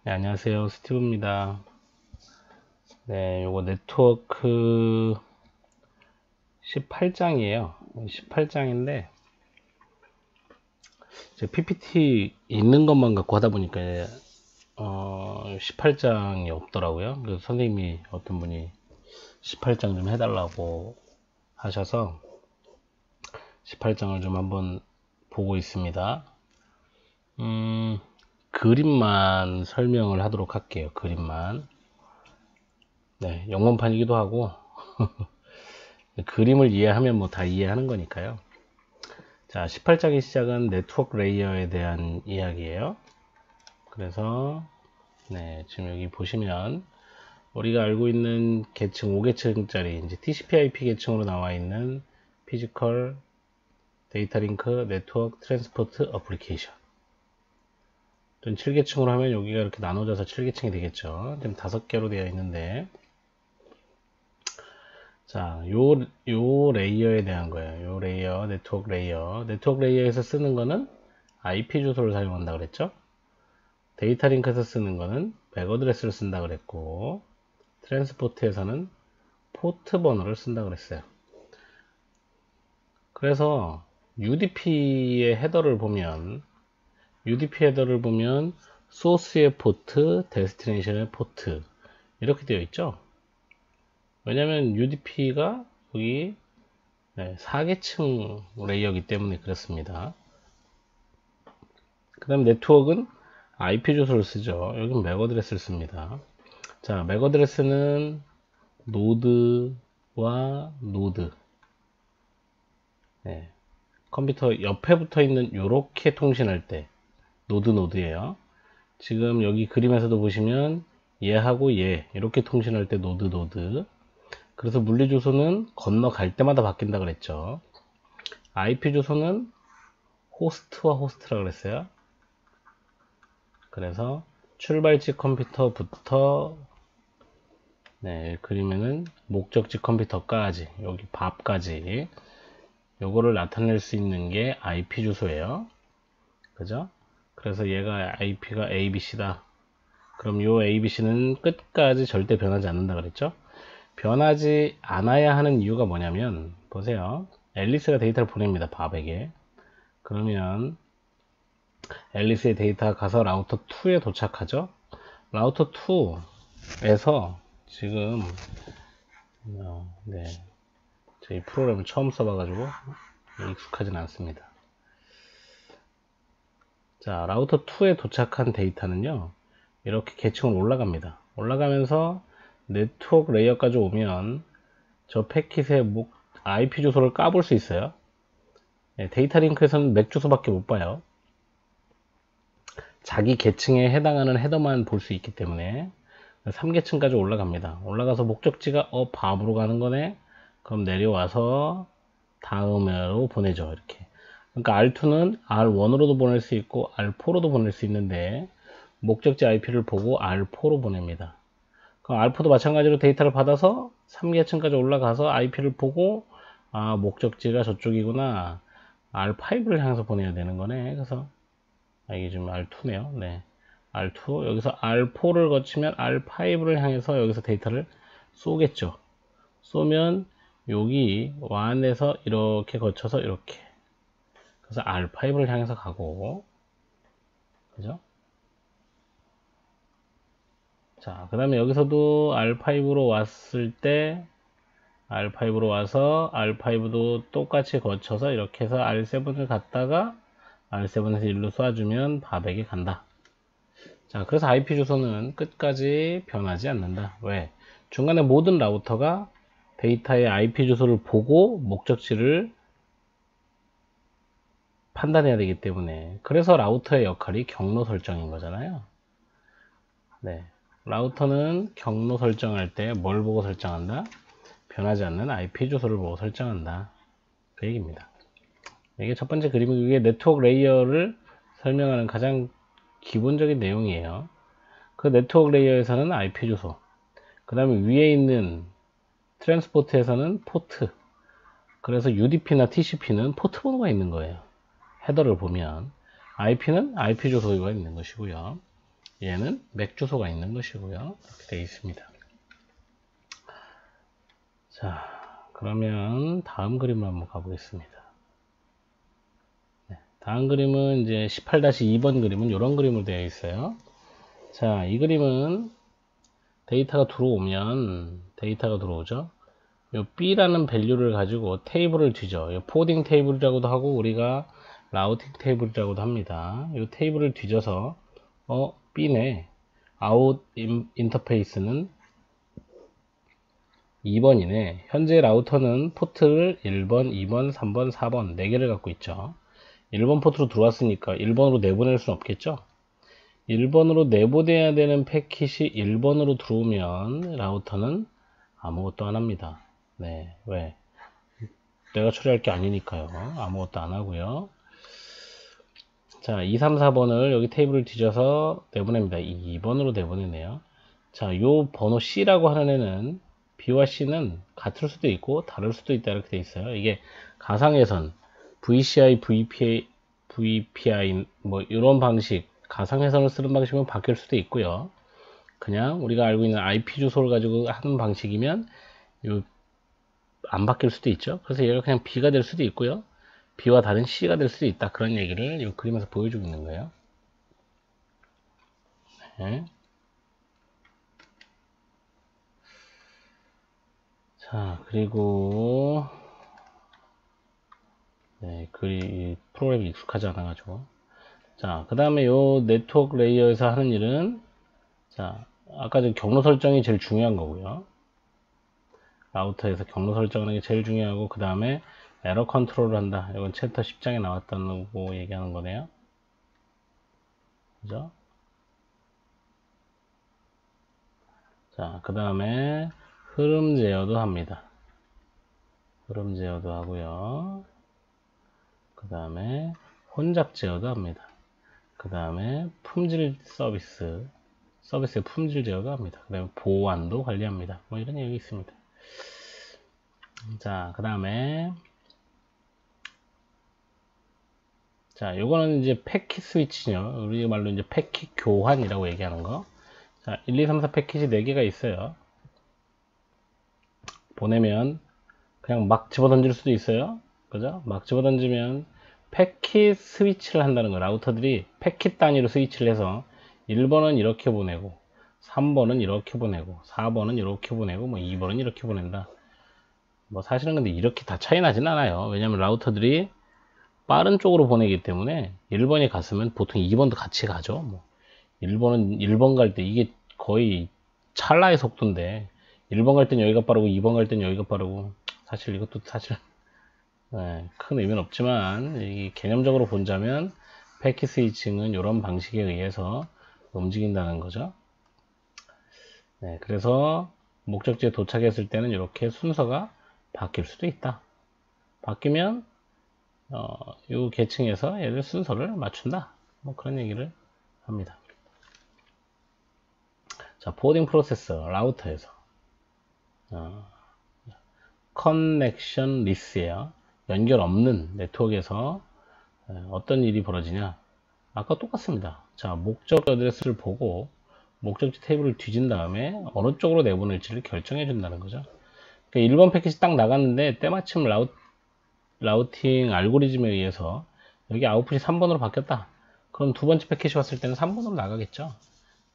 네, 안녕하세요. 스티브입니다. 네, 요거 네트워크 18장이에요. 18장인데, 제 PPT 있는 것만 갖고 하다 보니까, 18장이 없더라고요. 그래서 선생님이 어떤 분이 18장 좀 해달라고 하셔서 18장을 좀 한번 보고 있습니다. 그림만 설명을 하도록 할게요. 그림만. 네, 영문판이기도 하고, 그림을 이해하면 뭐 다 이해하는 거니까요. 자, 18장의 시작은 네트워크 레이어에 대한 이야기예요. 그래서 네, 지금 여기 보시면 우리가 알고 있는 계층 5계층짜리 이제 TCP/IP 계층으로 나와 있는 피지컬 데이터 링크 네트워크 트랜스포트 어플리케이션. 7계층으로 하면 여기가 이렇게 나눠져서 7계층이 되겠죠. 지금 5개로 되어 있는데, 자, 요 레이어에 대한 거예요. 요 레이어, 네트워크 레이어. 네트워크 레이어에서 쓰는 거는 IP 주소를 사용한다 그랬죠? 데이터 링크에서 쓰는 거는 맥 어드레스를 쓴다 그랬고, 트랜스포트에서는 포트 번호를 쓴다 그랬어요. 그래서 UDP의 헤더를 보면, 소스의 포트, 데스티네이션의 포트 이렇게 되어 있죠. 왜냐면 UDP가 여기 4계층 레이어이기 때문에 그렇습니다. 그 다음 네트워크는 IP 주소를 쓰죠. 여기는 맥 어드레스를 씁니다. 자, 맥 어드레스는 노드와 노드, 컴퓨터 옆에 붙어 있는 요렇게 통신할 때 노드예요. 지금 여기 그림에서도 보시면 얘하고 얘 이렇게 통신할 때 노드. 그래서 물리 주소는 건너갈 때마다 바뀐다 그랬죠. IP 주소는 호스트와 호스트라 그랬어요. 그래서 출발지 컴퓨터부터 그림에는 목적지 컴퓨터까지 여기 밥까지 요거를 나타낼 수 있는 게 IP 주소예요. 그죠? 그래서 얘가 IP가 ABC다. 그럼 요 ABC는 끝까지 절대 변하지 않는다 그랬죠? 변하지 않아야 하는 이유가 뭐냐면, 보세요. 앨리스가 데이터를 보냅니다. 밥에게. 그러면 앨리스의 데이터가 가서 라우터 2에 도착하죠? 라우터 2에서 지금 저희 프로그램을 처음 써봐가지고 익숙하진 않습니다. 자, 라우터 2에 도착한 데이터는요, 이렇게 계층으로 올라갑니다. 올라가면서 네트워크 레이어까지 오면 저 패킷의 IP 주소를 까볼 수 있어요. 데이터 링크에서는 맥 주소밖에 못 봐요. 자기 계층에 해당하는 헤더만 볼 수 있기 때문에 3계층까지 올라갑니다. 올라가서 목적지가 밤으로 가는 거네. 그럼 내려와서 다음으로 보내죠. 이렇게. 그러니까 R2는 R1으로도 보낼 수 있고 R4로도 보낼 수 있는데 목적지 IP를 보고 R4로 보냅니다. 그럼 R4도 마찬가지로 데이터를 받아서 3계층까지 올라가서 IP를 보고 목적지가 저쪽이구나. R5를 향해서 보내야 되는 거네. 그래서 이게 지금 R2네요. 네. R2 여기서 R4를 거치면 R5를 향해서 여기서 데이터를 쏘겠죠. 쏘면 여기 WAN에서 이렇게 거쳐서 이렇게, 그래서 R5를 향해서 가고, 그죠? 자, 그 다음에 여기서도 R5로 왔을 때 R5로 와서 R5도 똑같이 거쳐서 이렇게 해서 R7을 갔다가 R7에서 1로 쏴주면 밥에게 간다. 자, 그래서 IP 주소는 끝까지 변하지 않는다. 왜? 중간에 모든 라우터가 데이터의 IP 주소를 보고 목적지를 판단해야 되기 때문에, 그래서 라우터의 역할이 경로 설정인 거잖아요. 네. 라우터는 경로 설정할 때 뭘 보고 설정한다? 변하지 않는 IP 주소를 보고 설정한다. 그 얘기입니다. 이게 첫 번째 그림이, 이게 네트워크 레이어를 설명하는 가장 기본적인 내용이에요. 그 네트워크 레이어에서는 IP 주소, 그 다음에 위에 있는 트랜스포트에서는 포트, 그래서 UDP나 TCP는 포트 번호가 있는 거예요. 헤더를 보면 IP는 IP 주소가 있는 것이고요. 얘는 맥 주소가 있는 것이고요. 이렇게 되어 있습니다. 자, 그러면 다음 그림을 한번 가보겠습니다. 네, 다음 그림은 이제 18-2번 그림은 이런 그림으로 되어 있어요. 자, 이 그림은 데이터가 들어오죠. 요 B라는 밸류를 가지고 테이블을 뒤져. 요 포딩 테이블이라고도 하고 우리가 라우팅 테이블이라고도 합니다. 요 테이블을 뒤져서 B네. 아웃 인터페이스는 2번이네. 현재 라우터는 포트를 1번, 2번, 3번, 4번 4개를 갖고 있죠. 1번 포트로 들어왔으니까 1번으로 내보낼 수는 없겠죠. 1번으로 내보내야 되는 패킷이 1번으로 들어오면 라우터는 아무것도 안 합니다. 네, 왜? 내가 처리할 게 아니니까요. 아무것도 안 하고요. 자, 2, 3, 4번을 여기 테이블을 뒤져서 내보냅니다. 2번으로 내보내네요. 자, 요 번호 C라고 하는 애는 B와 C는 같을 수도 있고 다를 수도 있다 이렇게 돼 있어요. 이게 가상회선 VCI, VPI 뭐 이런 방식 가상회선을 쓰는 방식은 바뀔 수도 있고요. 그냥 우리가 알고 있는 IP 주소를 가지고 하는 방식이면 안 바뀔 수도 있죠. 그래서 얘가 그냥 B가 될 수도 있고요. B와 다른 C가 될 수도 있다. 그런 얘기를 이 그림에서 보여주고 있는 거예요. 네. 자, 그리고 네, 프로그램이 익숙하지 않아가지고 자, 그 다음에 요 네트워크 레이어에서 하는 일은 자, 아까 전 경로 설정이 제일 중요한 거고요. 라우터에서 경로 설정하는 게 제일 중요하고 그 다음에 에러 컨트롤을 한다. 이건 챕터 10장에 나왔다는 거 얘기하는 거네요. 그죠? 자, 그 다음에 흐름 제어도 합니다. 흐름 제어도 하고요. 그 다음에 혼잡 제어도 합니다. 그 다음에 품질 서비스의 품질 제어도 합니다. 그 다음에 보안도 관리합니다. 뭐 이런 얘기 있습니다. 자, 그 다음에 자, 요거는 이제 패킷 스위치죠. 우리 말로 이제 패킷 교환이라고 얘기하는 거. 자, 1, 2, 3, 4 패킷이 4개가 있어요. 보내면 그냥 막 집어 던질 수도 있어요. 그죠? 막 집어 던지면 패킷 스위치를 한다는 거예요. 라우터들이 패킷 단위로 스위치를 해서 1번은 이렇게 보내고 3번은 이렇게 보내고 4번은 이렇게 보내고 뭐 2번은 이렇게 보낸다. 뭐 사실은 근데 이렇게 다 차이 나진 않아요. 왜냐면 라우터들이 빠른 쪽으로 보내기 때문에 1번이 갔으면 보통 2번도 같이 가죠. 뭐 1번은 1번 갈 때 이게 거의 찰나의 속도인데 1번 갈 땐 여기가 빠르고 2번 갈 땐 여기가 빠르고 사실 이것도 사실 네, 큰 의미는 없지만 이 개념적으로 본다면 패킷 스위칭은 이런 방식에 의해서 움직인다는 거죠. 네, 그래서 목적지에 도착했을 때는 이렇게 순서가 바뀔 수도 있다. 바뀌면 이 계층에서 얘들 순서를 맞춘다. 뭐 그런 얘기를 합니다. 자, 포딩 프로세서 라우터에서 커넥션 리스예요. 연결 없는 네트워크에서 어떤 일이 벌어지냐? 아까 똑같습니다. 자, 목적 어드레스를 보고 목적지 테이블을 뒤진 다음에 어느 쪽으로 내보낼지를 결정해 준다는 거죠. 그러니까 1번 패킷이 딱 나갔는데 때마침 라우팅 알고리즘에 의해서 여기 아웃풋이 3번으로 바뀌었다. 그럼 두 번째 패킷이 왔을 때는 3번으로 나가겠죠.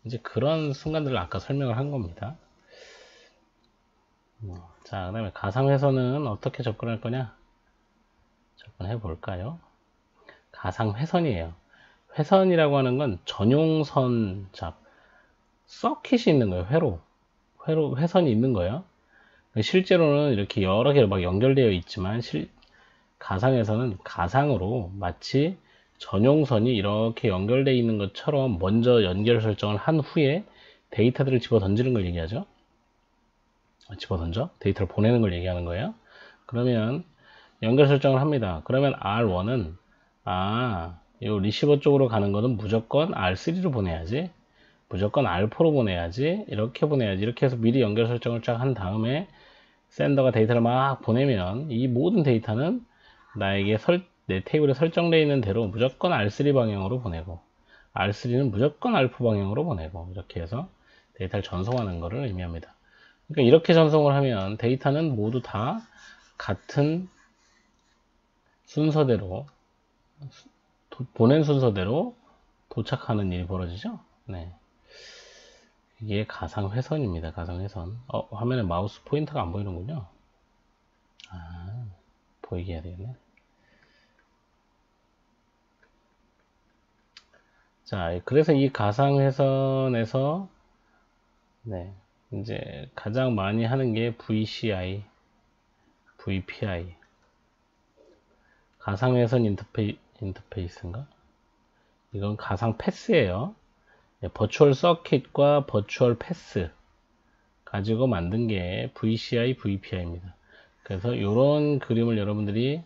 이제 그런 순간들을 아까 설명을 한 겁니다. 자, 그 다음에 가상회선은 어떻게 접근할 거냐? 접근해 볼까요? 가상회선이에요. 회선이라고 하는 건 전용선, 자, 서킷이 있는 거예요. 회선이 있는 거예요. 실제로는 이렇게 여러 개로 막 연결되어 있지만, 가상에서는 가상으로 마치 전용선이 이렇게 연결되어 있는 것처럼 먼저 연결 설정을 한 후에 데이터들을 집어 던지는 걸 얘기하죠. 집어 던져? 데이터를 보내는 걸 얘기하는 거예요. 그러면 연결 설정을 합니다. 그러면 R1은 이 리시버 쪽으로 가는 거는 무조건 R3로 보내야지, 무조건 R4로 보내야지, 이렇게 보내야지, 이렇게 해서 미리 연결 설정을 쫙 한 다음에 샌더가 데이터를 막 보내면 이 모든 데이터는 나에게 내 테이블에 설정되어 있는 대로 무조건 R3 방향으로 보내고, R3는 무조건 알파 방향으로 보내고, 이렇게 해서 데이터를 전송하는 것을 의미합니다. 그러니까 이렇게 전송을 하면 데이터는 모두 다 같은 순서대로, 보낸 순서대로 도착하는 일이 벌어지죠. 네. 이게 가상회선입니다. 가상회선. 화면에 마우스 포인터가 안 보이는군요. 보이게 해야 되겠네. 자, 그래서 이 가상회선에서, 네, 이제 가장 많이 하는 게 VCI, VPI. 가상회선 인터페이스인가? 이건 가상 패스예요. 네, 버추얼 서킷과 버추얼 패스 가지고 만든 게 VCI, VPI입니다. 그래서 이런 그림을 여러분들이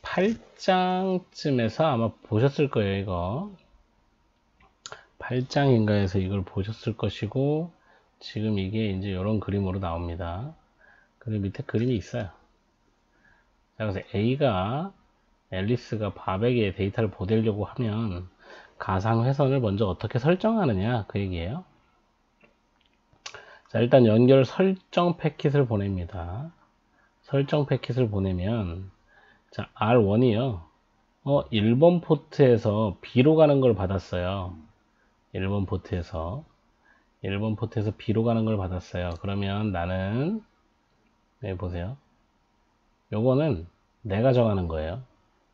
8장쯤에서 아마 보셨을 거예요. 이거 8장인가에서 이걸 보셨을 것이고, 지금 이게 이제 이런 그림으로 나옵니다. 그리고 밑에 그림이 있어요. 자, 그래서 앨리스가 바백에 데이터를 보내려고 하면 가상회선을 먼저 어떻게 설정하느냐, 그 얘기예요. 자, 일단 연결 설정 패킷을 보냅니다. 설정 패킷을 보내면, 자, R1이요. 1번 포트에서 B로 가는 걸 받았어요. 1번 포트에서 B로 가는 걸 받았어요. 그러면 나는, 네, 보세요. 요거는 내가 정하는 거예요.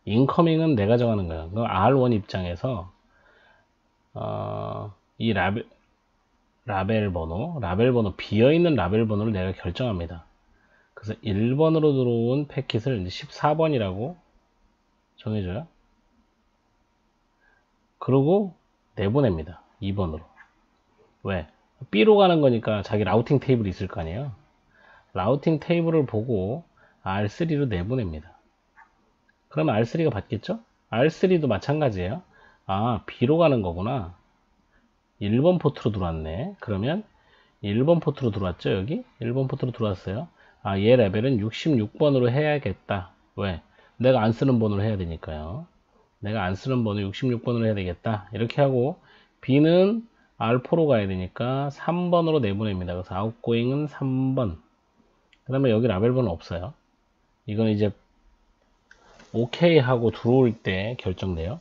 인커밍은 내가 정하는 거예요. R1 입장에서, 이 라벨 번호, 비어있는 라벨 번호를 내가 결정합니다. 그래서 1번으로 들어온 패킷을 이제 14번이라고 정해줘요. 그리고 내보냅니다. 2번으로. 왜? B로 가는 거니까 자기 라우팅 테이블이 있을 거 아니에요. 라우팅 테이블을 보고 R3로 내보냅니다. 그러면 R3가 받겠죠? R3도 마찬가지예요. B로 가는 거구나. 1번 포트로 들어왔네. 그러면 1번 포트로 들어왔죠, 여기? 1번 포트로 들어왔어요. 얘 레벨은 66번으로 해야겠다. 왜? 내가 안 쓰는 번호로 해야 되니까요. 내가 안 쓰는 번호 66번으로 해야 되겠다. 이렇게 하고, B는 R4로 가야 되니까 3번으로 내보냅니다. 그래서 아웃고잉은 3번. 그 다음에 여기 라벨 번호 없어요. 이건 이제 OK 하고 들어올 때 결정돼요.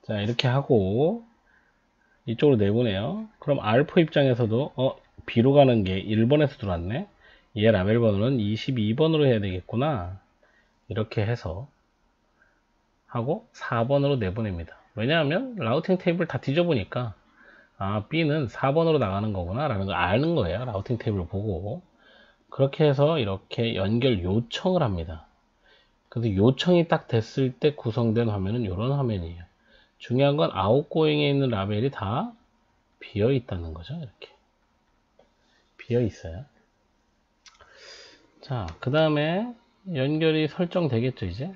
자, 이렇게 하고 이쪽으로 내보내요. 그럼 R4 입장에서도 B로 가는 게 1번에서 들어왔네. 얘 라벨 번호는 22번으로 해야 되겠구나. 이렇게 해서 하고 4번으로 내보냅니다. 왜냐하면 라우팅 테이블 다 뒤져보니까 B는 4번으로 나가는 거구나 라는 걸 아는 거예요. 라우팅 테이블을 보고. 그렇게 해서 이렇게 연결 요청을 합니다. 그래서 요청이 딱 됐을 때 구성된 화면은 이런 화면이에요. 중요한 건 아웃고잉에 있는 라벨이 다 비어 있다는 거죠. 이렇게 비어 있어요. 자, 그 다음에 연결이 설정되겠죠, 이제.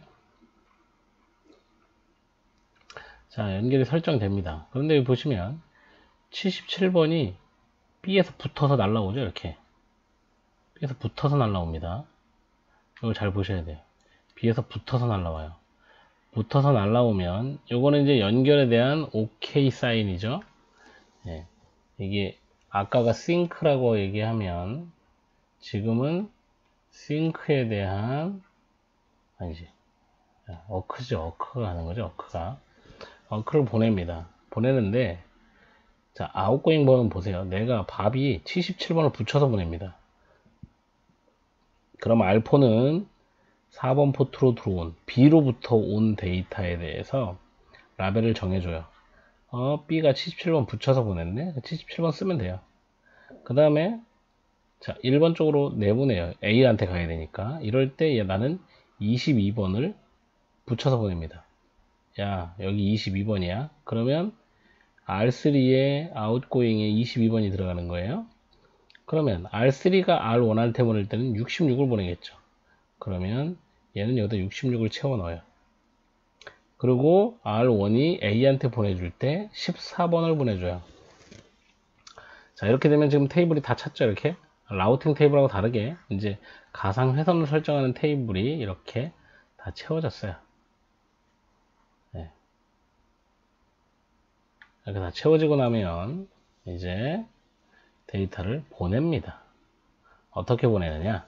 자, 연결이 설정됩니다. 그런데 여기 보시면 77번이 B에서 붙어서 날라오죠, 이렇게. B에서 붙어서 날라옵니다. 이걸 잘 보셔야 돼요. B에서 붙어서 날라와요. 붙어서 날라오면 요거는 이제 연결에 대한 OK 사인이죠. 네. 이게 아까가 싱크라고 얘기하면 지금은 싱크에 대한 아니지 어크죠. 어크가 하는 거죠. 어크를 보냅니다. 보내는데 자, 아웃고잉 번호 보세요. 내가 밥이 77번을 붙여서 보냅니다. 그럼 알포는 4번 포트로 들어온 B로부터 온 데이터에 대해서 라벨을 정해줘요. B가 77번 붙여서 보냈네. 77번 쓰면 돼요. 그 다음에 자, 1번 쪽으로 내보내요. A한테 가야 되니까. 이럴 때 나는 22번을 붙여서 보냅니다. 야, 여기 22번이야. 그러면 R3에 아웃고잉에 22번이 들어가는 거예요. 그러면 R3가 R1한테 보낼 때는 66을 보내겠죠. 그러면 얘는 여기다 66을 채워 넣어요. 그리고 R1이 A한테 보내줄 때 14번을 보내줘요. 자, 이렇게 되면 지금 테이블이 다 찼죠, 이렇게? 라우팅 테이블하고 다르게 이제 가상 회선을 설정하는 테이블이 이렇게 다 채워졌어요. 네. 이렇게 다 채워지고 나면 이제 데이터를 보냅니다. 어떻게 보내느냐?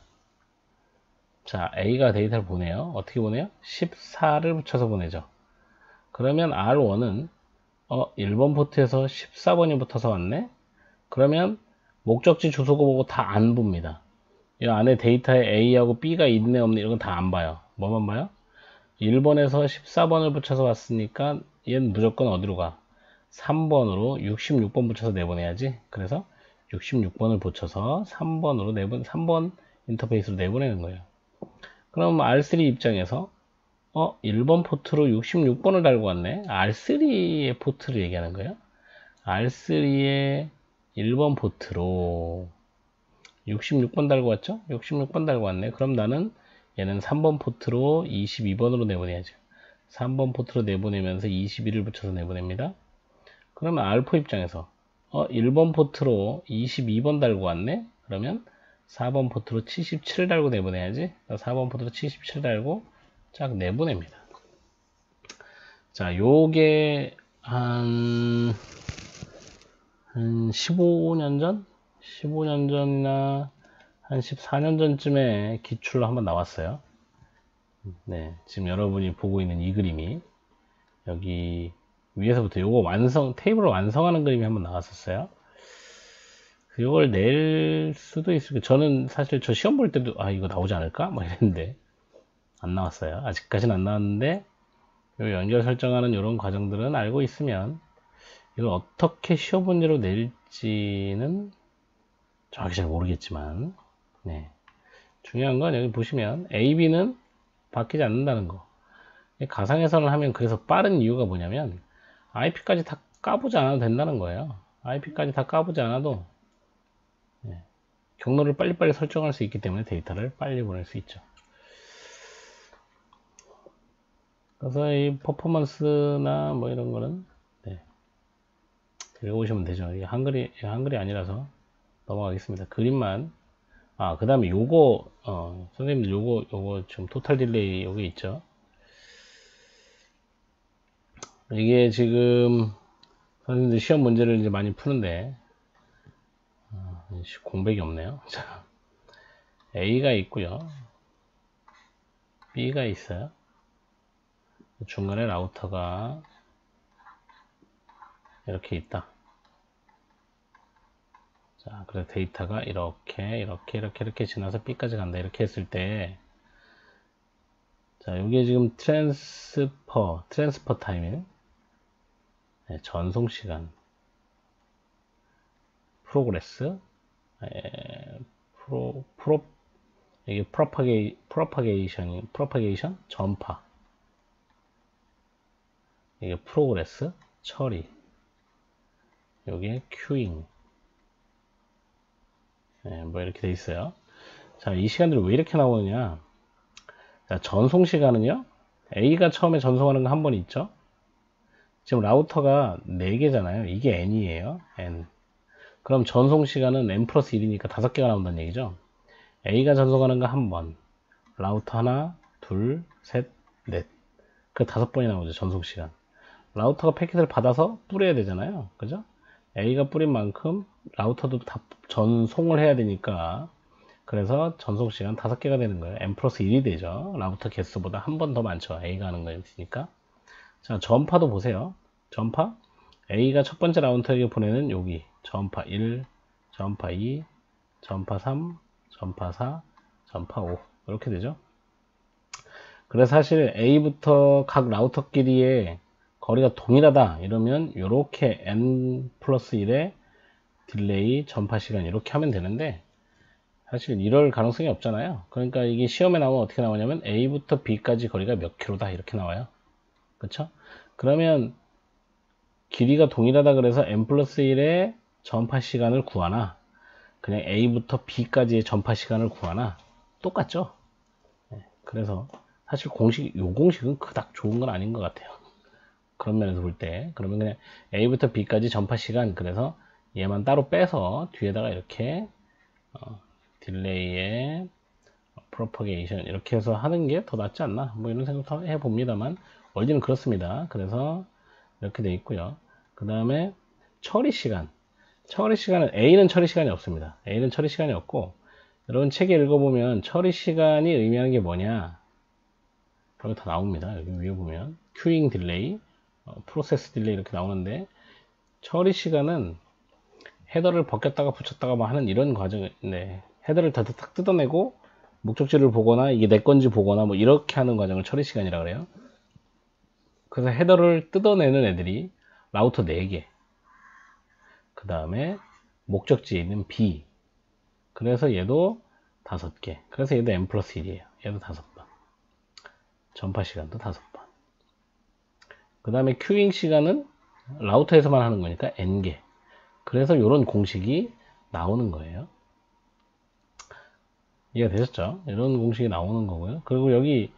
자, A가 데이터를 보내요. 어떻게 보내요? 14를 붙여서 보내죠. 그러면 R1은 1번 포트에서 14번이 붙어서 왔네? 그러면 목적지 주소고 보고 다 안 봅니다. 이 안에 데이터에 A하고 B가 있네 없네 이런 건 다 안 봐요. 뭐만 봐요? 1번에서 14번을 붙여서 왔으니까 얘는 무조건 어디로 가? 3번으로 66번 붙여서 내보내야지. 그래서 66번을 붙여서 3번 인터페이스로 내보내는 거예요. 그럼 R3 입장에서 1번 포트로 66번을 달고 왔네. R3의 포트를 얘기하는 거예요. R3의 1번 포트로 66번 달고 왔죠? 66번 달고 왔네. 그럼 나는 얘는 3번 포트로 22번으로 내보내야죠. 3번 포트로 내보내면서 21을 붙여서 내보냅니다. 그러면 R4 입장에서 1번 포트로 22번 달고 왔네. 그러면 4번 포트로 77 달고 내보내야지. 4번 포트로 77 달고 쫙 내보냅니다. 자, 요게 한 15년 전? 15년 전이나 한 14년 전쯤에 기출로 한번 나왔어요. 네, 지금 여러분이 보고 있는 이 그림이 여기 위에서부터 요거 테이블을 완성하는 그림이 한번 나왔었어요. 이걸 낼 수도 있을, 저는 사실 저 시험 볼 때도 이거 나오지 않을까? 뭐 이랬는데 안 나왔어요. 아직까지는 안 나왔는데 요 연결 설정하는 이런 과정들은 알고 있으면 이걸 어떻게 시험 문제로 낼지는 정확히 잘 모르겠지만, 네, 중요한 건 여기 보시면 A, B는 바뀌지 않는다는 거. 가상회선을 하면 그래서 빠른 이유가 뭐냐면 IP까지 다 까보지 않아도 된다는 거예요. IP까지 다 까보지 않아도 경로를 빨리빨리 설정할 수 있기 때문에 데이터를 빨리 보낼 수 있죠. 그래서 이 퍼포먼스나 뭐 이런 거는 읽어보시면 되죠. 이게 한글이 아니라서 넘어가겠습니다. 그림만. 그 다음에 요거 선생님들 요거 지금 토탈 딜레이 요게 있죠. 이게 지금 선생님들 시험 문제를 이제 많이 푸는데 공백이 없네요. 자, A가 있고요, B가 있어요. 중간에 라우터가 이렇게 있다. 자, 그래서 데이터가 이렇게 지나서 B까지 간다. 이렇게 했을 때, 자, 여기에 지금 트랜스퍼 타임인, 전송 시간, 프로그레스, 이게 프로파게이션, 전파, 이게 프로그레스, 처리, 여기에 큐잉, 뭐 이렇게 돼 있어요. 자, 이 시간들이 왜 이렇게 나오느냐? 자, 전송 시간은요, A가 처음에 전송하는 거 한 번 있죠? 지금 라우터가 4개잖아요. 이게 N이에요. N. 그럼 전송 시간은 N 플러스 1이니까 5개가 나온다는 얘기죠. A가 전송하는 거 한 번, 라우터 하나, 둘, 셋, 넷. 그 5번이 나오죠. 전송 시간. 라우터가 패킷을 받아서 뿌려야 되잖아요. 그죠? A가 뿌린 만큼 라우터도 다 전송을 해야 되니까, 그래서 전송 시간 5개가 되는 거예요. N 플러스 1이 되죠. 라우터 개수보다 한 번 더 많죠. A가 하는 거니까. 자, 전파도 보세요. 전파 A가 첫 번째 라우터에게 보내는 여기 전파 1, 전파 2, 전파 3, 전파 4, 전파 5 이렇게 되죠. 그래서 사실 A부터 각 라우터끼리의 거리가 동일하다 이러면 이렇게 N 플러스 1의 딜레이 전파 시간 이렇게 하면 되는데, 사실 이럴 가능성이 없잖아요. 그러니까 이게 시험에 나오면 어떻게 나오냐면 A부터 B까지 거리가 몇 킬로다 이렇게 나와요. 그쵸? 그러면 길이가 동일하다 그래서 N 플러스 1의 전파 시간을 구하나, 그냥 A부터 B까지의 전파 시간을 구하나 똑같죠? 그래서 사실 요 공식은 그닥 좋은 건 아닌 것 같아요. 그런 면에서 볼 때. 그러면 그냥 A부터 B까지 전파 시간, 그래서 얘만 따로 빼서 뒤에다가 이렇게 딜레이에 프로퍼게이션 이렇게 해서 하는 게 더 낫지 않나, 뭐 이런 생각도 해봅니다만 원리는 그렇습니다. 그래서 이렇게 돼 있고요. 그 다음에 처리 시간. 처리 시간은 A는 처리 시간이 없습니다. A는 처리 시간이 없고, 여러분 책에 읽어보면 처리 시간이 의미하는 게 뭐냐? 여기 다 나옵니다. 여기 위에 보면 큐잉 딜레이, 프로세스 딜레이 이렇게 나오는데, 처리 시간은 헤더를 벗겼다가 붙였다가 뭐 하는 이런 과정인데, 헤더를 다 뜯어내고 목적지를 보거나 이게 내 건지 보거나 뭐 이렇게 하는 과정을 처리 시간이라고 그래요. 그래서 헤더를 뜯어내는 애들이 라우터 4개, 그 다음에 목적지에 있는 B, 그래서 얘도 5개, 그래서 얘도 n 플러스 1이에요. 얘도 5번. 전파 시간도 5번. 그 다음에 큐잉 시간은 라우터에서만 하는 거니까 n개, 그래서 이런 공식이 나오는 거예요. 이해가 되셨죠? 이런 공식이 나오는 거고요. 그리고 여기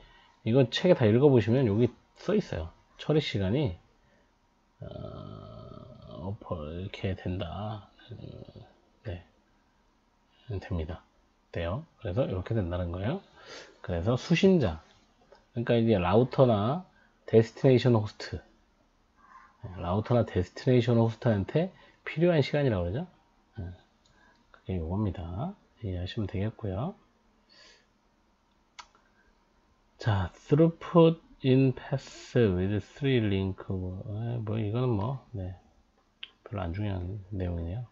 이거 책에 다 읽어보시면 여기 써 있어요. 처리 시간이 이렇게 된다. 네, 됩니다. 돼요. 그래서 이렇게 된다는 거예요. 그래서 수신자, 그러니까 이제 라우터나 데스티네이션 호스트, 라우터나 데스티네이션 호스트한테 필요한 시간이라고 그러죠. 그게 이겁니다. 이해하시면 되겠고요. 자, throughput in path with 3 link. 뭐 이거는 뭐 네, 별로 안 중요한 내용이네요.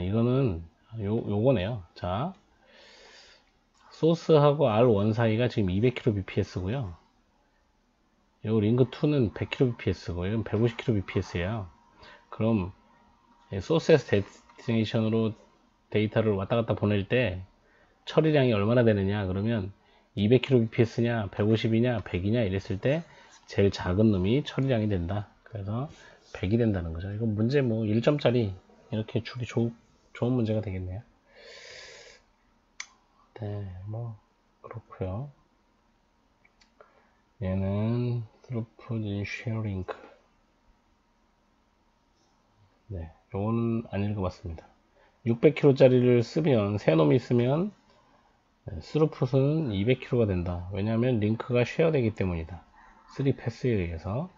이거는 요거네요. 자, 소스하고 R1 사이가 지금 200kbps고요. 요 링크 2는 100kbps고, 이건 150kbps예요. 그럼 소스에서 데스티네이션으로 데이터를 왔다 갔다 보낼 때 처리량이 얼마나 되느냐? 그러면 200kbps냐, 150이냐, 100이냐 이랬을 때 제일 작은 놈이 처리량이 된다. 그래서 100이 된다는 거죠. 이건 문제 뭐 1점짜리 이렇게 주기 좋은 문제가 되겠네요. 네, 뭐 그렇고요. 얘는 throughput in sharing. 네, 요거는 안 읽어봤습니다. 600kb짜리를 쓰면, 새 놈이 있으면 스루풋은 200kb가 된다. 왜냐하면 링크가 쉐어되기 때문이다. 3패스에 의해서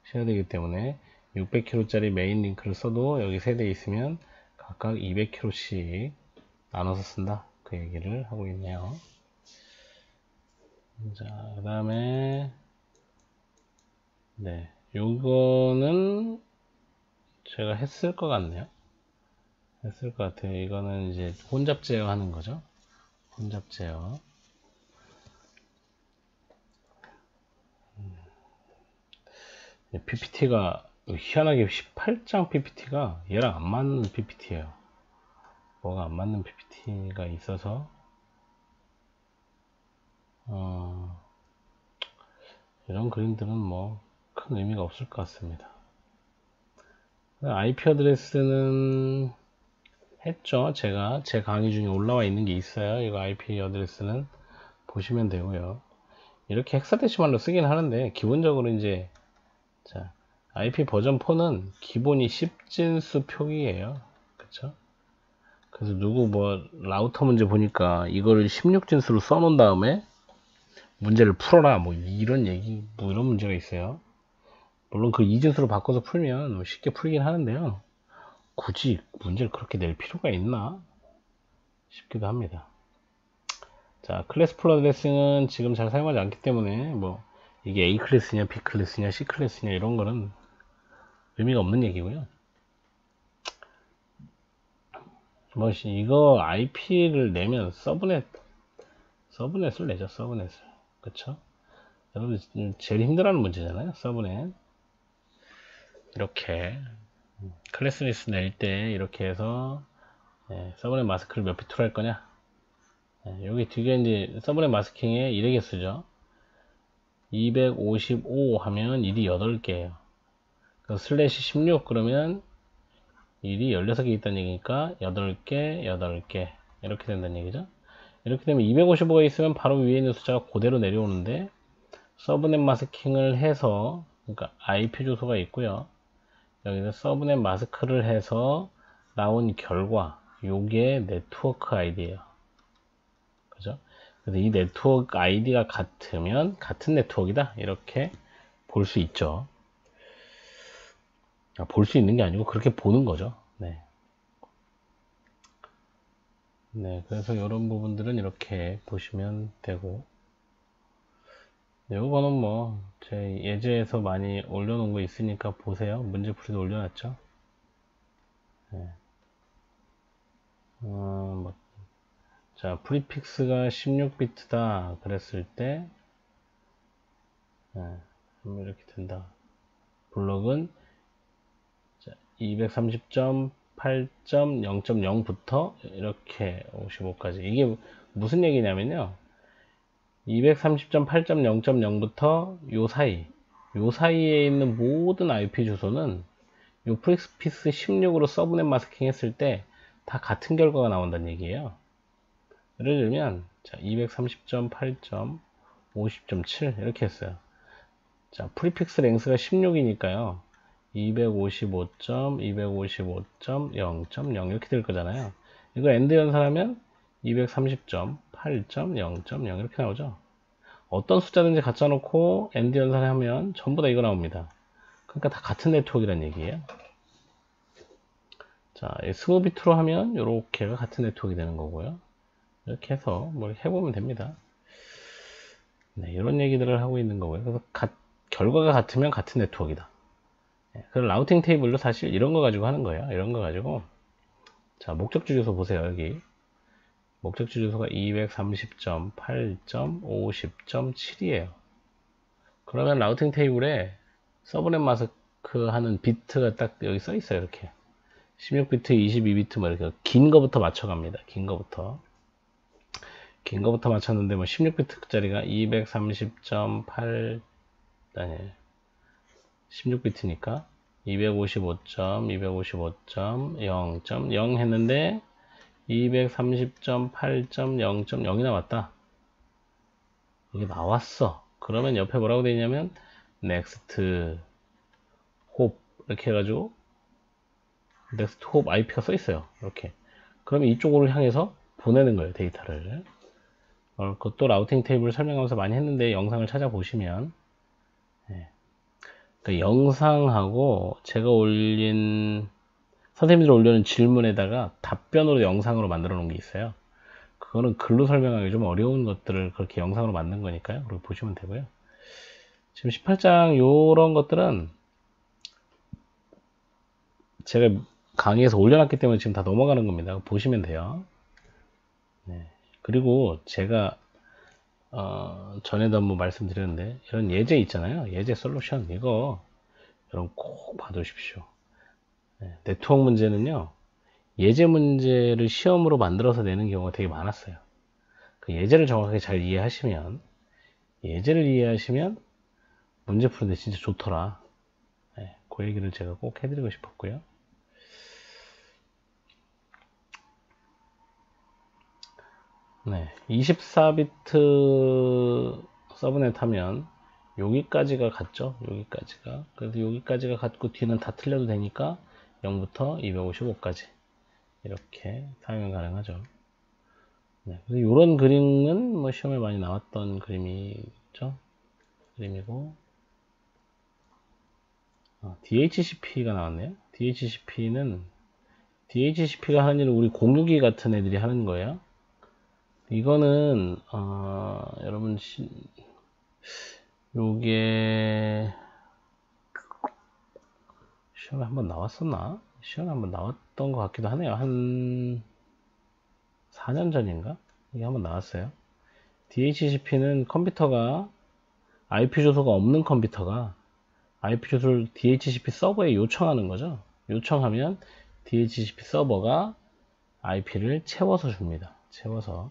쉐어되기 때문에 600kb짜리 메인 링크를 써도 여기 세대 있으면 각각 200kb씩 나눠서 쓴다. 그 얘기를 하고 있네요. 자, 그 다음에 네, 요거는 제가 했을 것 같네요. 했을 것 같아요. 이거는 이제 혼잡 제어하는 거죠. 혼잡 제어. PPT가 희한하게 18장 PPT가 얘랑 안 맞는 PPT예요. 뭐가 안 맞는 PPT가 있어서 이런 그림들은 뭐 큰 의미가 없을 것 같습니다. IP 어드레스는 했죠. 제가 제 강의 중에 올라와 있는 게 있어요. 이거 IP 어드레스는 보시면 되고요. 이렇게 헥사데시말로 쓰긴 하는데 기본적으로 이제 자, IP 버전 4는 기본이 10진수 표기예요. 그쵸? 그래서 누구 뭐 라우터 문제 보니까 이거를 16진수로 써놓은 다음에 문제를 풀어라 뭐 이런 얘기 뭐 이런 문제가 있어요. 물론 그 2진수로 바꿔서 풀면 쉽게 풀긴 하는데요. 굳이 문제를 그렇게 낼 필요가 있나 싶기도 합니다. 자, 클래스 풀 어드레싱은 지금 잘 사용하지 않기 때문에 뭐 이게 A 클래스냐 B 클래스냐 C 클래스냐 이런 거는 의미가 없는 얘기고요. 뭐 이거 IP를 내면 서브넷을 내죠. 서브넷을. 그쵸? 여러분 제일 힘들어하는 문제잖아요. 서브넷. 이렇게 클래스 리스트 낼 때 이렇게 해서 서브넷 마스크를 몇 비트로 할 거냐. 여기 뒤에 이제 서브넷 마스킹에 1의 개수죠. 255 하면 1이 8개예요. 그래서 슬래시 16 그러면 1이 16개 있다는 얘기니까 8개, 8개 이렇게 된다는 얘기죠. 이렇게 되면 255가 있으면 바로 위에 있는 숫자가 그대로 내려오는데 서브넷 마스킹을 해서 그러니까 IP 주소가 있고요. 여기서 서브넷 마스크를 해서 나온 결과 요게 네트워크 아이디예요. 그죠? 그래서 이 네트워크 아이디가 같으면 같은 네트워크이다 이렇게 볼 수 있죠. 볼 수 있는 게 아니고 그렇게 보는 거죠. 네. 네, 그래서 이런 부분들은 이렇게 보시면 되고, 요거는 뭐 제 예제에서 많이 올려놓은 거 있으니까 보세요. 문제풀이도 올려놨죠. 네. 뭐, 자, 프리픽스가 16비트다 그랬을 때 네, 이렇게 된다. 블록은 230.8.0.0부터 이렇게 55까지. 이게 무슨 얘기냐면요, 230.8.0.0부터 요 사이에 있는 모든 IP 주소는 요 프리픽스 16으로 서브넷 마스킹 했을 때 다 같은 결과가 나온다는 얘기예요. 예를 들면 230.8.50.7 이렇게 했어요. 자, 프리픽스 랭스가 16이니까요 255.255.0.0 이렇게 될 거잖아요. 이거 엔드 연산하면 230.8.0.0 이렇게 나오죠. 어떤 숫자든지 갖다 놓고 엔드 연산하면 전부 다 이거 나옵니다. 그러니까 다 같은 네트워크라는 얘기예요. 자, 20비트로 하면 이렇게가 같은 네트워크가 되는 거고요. 이렇게 해서 뭘 해보면 됩니다. 네, 이런 얘기들을 하고 있는 거고요. 그래서 결과가 같으면 같은 네트워크이다. 네, 그래서 라우팅 테이블로 사실 이런 거 가지고 하는 거예요. 이런 거 가지고, 자, 목적지 주소 보세요. 여기 목적지 주소가 230.8.50.7이에요. 그러면 라우팅 테이블에 서브넷 마스크 하는 비트가 딱 여기 써 있어요. 이렇게 16비트, 22비트 뭐 이렇게 긴 거부터 맞춰갑니다. 긴 거부터 맞췄는데 뭐 16비트짜리가 230.8 아니 16비트니까 255.255.0.0 했는데 230.8.0.0이 나왔다. 이게 나왔어. 그러면 옆에 뭐라고 되어 있냐면 next hop 이렇게 해가지고 next hop IP가 써 있어요. 이렇게. 그러면 이쪽으로 향해서 보내는 거예요. 데이터를. 그것도 라우팅 테이블 설명하면서 많이 했는데 영상을 찾아보시면 그 영상하고 제가 올린 선생님들 올려놓은 질문에다가 답변으로 영상으로 만들어 놓은 게 있어요. 그거는 글로 설명하기 좀 어려운 것들을 그렇게 영상으로 만든 거니까요. 그렇게 보시면 되고요. 지금 18장 요런 것들은 제가 강의에서 올려놨기 때문에 지금 다 넘어가는 겁니다. 보시면 돼요. 네. 그리고 제가 전에도 한번 말씀드렸는데 이런 예제 있잖아요. 예제 솔루션 이거 여러분 꼭 봐두십시오. 네. 네트워크 문제는요. 예제 문제를 시험으로 만들어서 내는 경우가 되게 많았어요. 그 예제를 정확하게 잘 이해하시면 문제 푸는데 진짜 좋더라. 네, 그 얘기를 제가 꼭 해드리고 싶었고요. 네, 24비트 서브넷 하면 여기까지가 같죠. 여기까지가. 그래서 여기까지가 같고 뒤는 다 틀려도 되니까 0부터 255까지 이렇게 사용 가능하죠. 네, 그래서 이런 그림은 뭐 시험에 많이 나왔던 그림이죠. 그림이고 DHCP가 나왔네요. DHCP가 하는 일은 우리 공유기 같은 애들이 하는 거예요. 이거는 여러분 요게 시험에 한번 나왔었나? 시험에 한번 나왔던 것 같기도 하네요. 한 4년 전인가? 이게 한번 나왔어요. DHCP는 컴퓨터가 IP 주소가 없는 컴퓨터가 IP 주소를 DHCP 서버에 요청하는 거죠. 요청하면 DHCP 서버가 IP를 채워서 줍니다. 채워서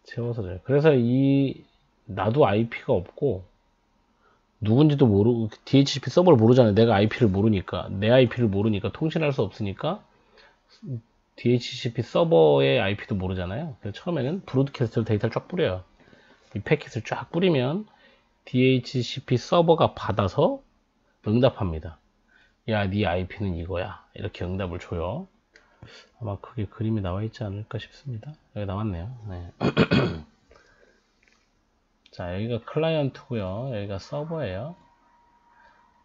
줘요. 그래서 나도 IP가 없고 누군지도 모르고 DHCP 서버를 모르잖아요. 내가 IP를 모르니까 내 IP를 모르니까 통신할 수 없으니까 DHCP 서버의 IP도 모르잖아요. 그래서 처음에는 브로드캐스트로 데이터를 쫙 뿌려요. 이 패킷을 쫙 뿌리면 DHCP 서버가 받아서 응답합니다. 야, 네 IP는 이거야. 이렇게 응답을 줘요. 아마 그게 그림이 나와 있지 않을까 싶습니다. 여기 나왔네요. 네. 자, 여기가 클라이언트고요. 여기가 서버예요.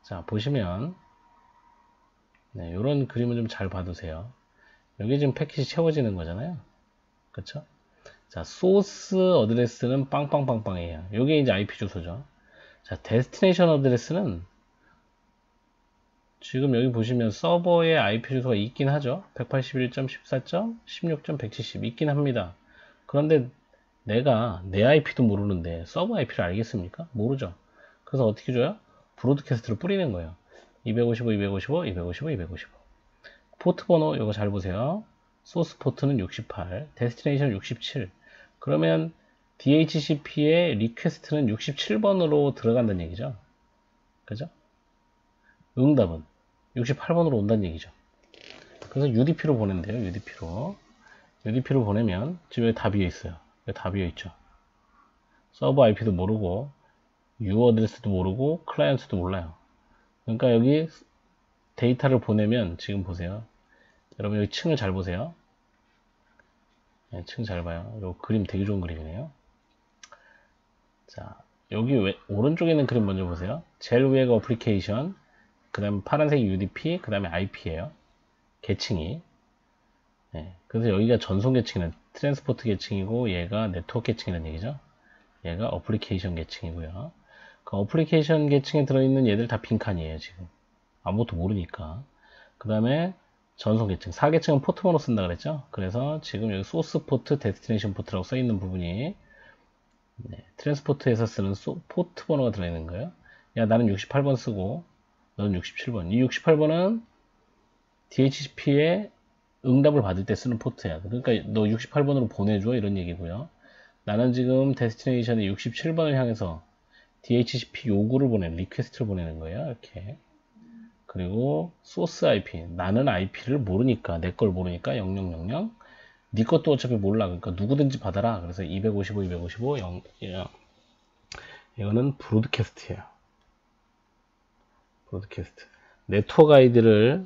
자, 보시면 네, 이런 그림을 좀 잘 봐두세요. 여기 지금 패킷이 채워지는 거잖아요. 그쵸? 자, 소스 어드레스는 빵빵빵빵이에요. 이게 이제 IP 주소죠. 자, 데스티네이션 어드레스는 지금 여기 보시면 서버에 IP 주소가 있긴 하죠. 181.14.16.170 있긴 합니다. 그런데 내가 내 IP도 모르는데 서버 IP를 알겠습니까? 모르죠. 그래서 어떻게 줘요? 브로드캐스트로 뿌리는 거예요. 255, 255, 255, 255. 포트 번호 이거 잘 보세요. 소스 포트는 68, 데스티네이션 67. 그러면 DHCP의 리퀘스트는 67번으로 들어간다는 얘기죠. 그죠? 응답은 68번으로 온다는 얘기죠. 그래서 UDP로 보낸대요. UDP로. UDP로 보내면 지금 여기 다 비어 있어요. 여기 다 비어 있죠. 서버 IP도 모르고 U 어드레스도 모르고 클라이언트도 몰라요. 그러니까 여기 데이터를 보내면 지금 보세요. 여러분 여기 층을 잘 보세요. 네, 층 잘 봐요. 이 그림 되게 좋은 그림이네요. 자, 여기 오른쪽에 있는 그림 먼저 보세요. 제일 위에가 어플리케이션, 그 다음에 파란색 UDP, 그 다음에 IP예요. 계층이. 네, 그래서 여기가 전송 계층은 트랜스포트 계층이고 얘가 네트워크 계층이라는 얘기죠. 얘가 어플리케이션 계층이고요. 그 어플리케이션 계층에 들어있는 얘들 다 빈칸이에요. 지금 아무것도 모르니까. 그 다음에 전송 계층 4계층은 포트 번호 쓴다 그랬죠. 그래서 지금 여기 소스 포트, 데스티네이션 포트라고 써있는 부분이 네, 트랜스포트에서 쓰는 포트 번호가 들어있는 거예요. 야, 나는 68번 쓰고 너는 67번. 이 68번은 DHCP에 응답을 받을 때 쓰는 포트야. 그러니까 너 68번으로 보내줘 이런 얘기고요. 나는 지금 데스티네이션에 67번을 향해서 DHCP 요구를 보내는, 리퀘스트를 보내는 거예요. 이렇게. 그리고 소스 IP. 나는 IP를 모르니까, 내 걸 모르니까 0000. 네 것도 어차피 몰라. 그러니까 누구든지 받아라. 그래서 255, 255, 0. 이거는 브로드캐스트예요. 브로드캐스트. 네트워크 아이디를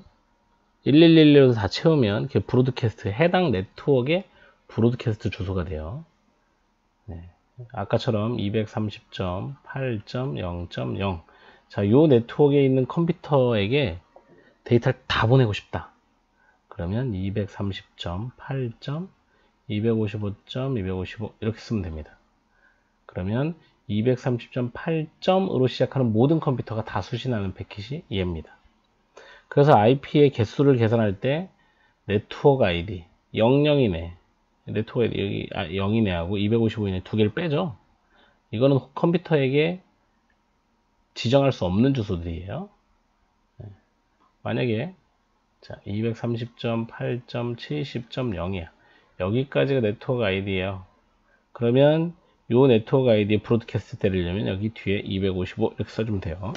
1111로 다 채우면 그 브로드캐스트 해당 네트워크의 브로드캐스트 주소가 돼요. 네. 아까처럼 230.8.0.0. 자, 요 네트워크에 있는 컴퓨터에게 데이터를 다 보내고 싶다. 그러면 230.8. 255.255 이렇게 쓰면 됩니다. 그러면 230.8점으로 시작하는 모든 컴퓨터가 다 수신하는 패킷이 얘입니다. 그래서 IP의 개수를 계산할 때 네트워크 ID 00이네. 네트워크 ID 여기 0이네하고 255이네 두 개를 빼죠. 이거는 컴퓨터에게 지정할 수 없는 주소들이에요. 만약에 자 230.8.70.0이야. 여기까지가 네트워크 아이디예요. 그러면 요 네트워크 아이디에 브로드캐스트 때리려면 여기 뒤에 255 이렇게 써주면 돼요.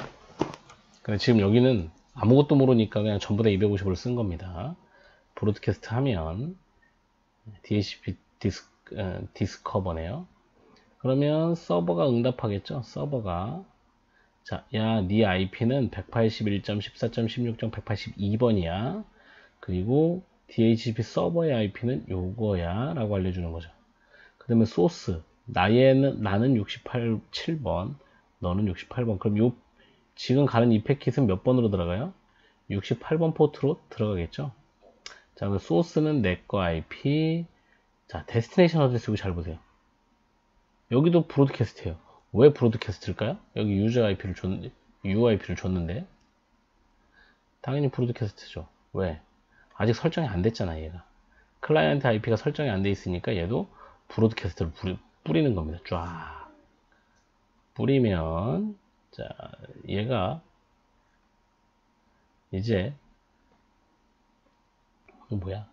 근데 지금 여기는 아무것도 모르니까 그냥 전부 다 255를 쓴 겁니다. 브로드캐스트 하면 DHCP 디스커버네요. 그러면 서버가 응답하겠죠. 서버가 자, 야, 네 IP는 181.14.16.182번이야. 그리고 DHCP 서버의 IP는 요거야 라고 알려주는 거죠. 그 다음에 소스 나는 67번 너는 68번. 그럼 요 지금 가는 이 패킷은 몇 번으로 들어가요? 68번 포트로 들어가겠죠. 자, 그럼 소스는 내거 IP. 자, 데스티네이션 어드레스 잘 보세요. 여기도 브로드캐스트예요. 왜 브로드캐스트일까요? 여기 유저 IP를 UIP를 줬는데 당연히 브로드캐스트죠. 왜? 아직 설정이 안 됐잖아, 얘가. 클라이언트 IP가 설정이 안 돼 있으니까 얘도 브로드캐스트를 뿌리는 겁니다. 쫙 뿌리면 자, 얘가 이제 뭐야?